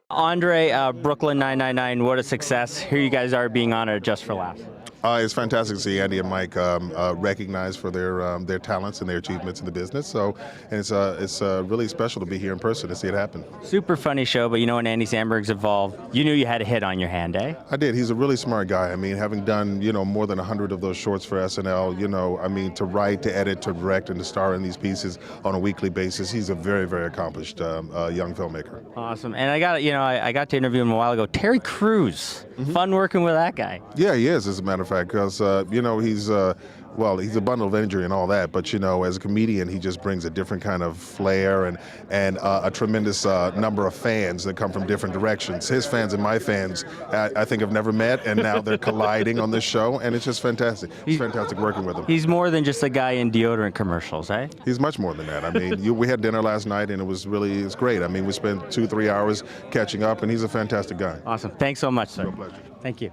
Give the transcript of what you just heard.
Andre, Brooklyn 999, what a success. Here you guys are being honored at Just for Laughs. It's fantastic to see Andy and Mike recognized for their talents and their achievements in the business. So, and it's really special to be here in person to see it happen. Super funny show, but you know when Andy Samberg's involved, you knew you had a hit on your hand, eh? I did. He's a really smart guy. I mean, having done more than 100 of those shorts for SNL, I mean, to write, to edit, to direct, and to star in these pieces on a weekly basis, he's a very, very accomplished young filmmaker. Awesome. And I got to interview him a while ago. Terry Crews, fun working with that guy. Yeah, he is, as a matter of fact, because he's he's a bundle of energy and all that, but as a comedian, he just brings a different kind of flair and a tremendous number of fans that come from different directions. His fans and my fans, I think, have never met, and now they're colliding on this show, and it's just fantastic. It's fantastic working with him. He's more than just a guy in deodorant commercials, eh? He's much more than that. I mean, we had dinner last night, and it's great. I mean, we spent 2-3 hours catching up, and he's a fantastic guy. Awesome. Thanks so much, sir. Real pleasure. Thank you.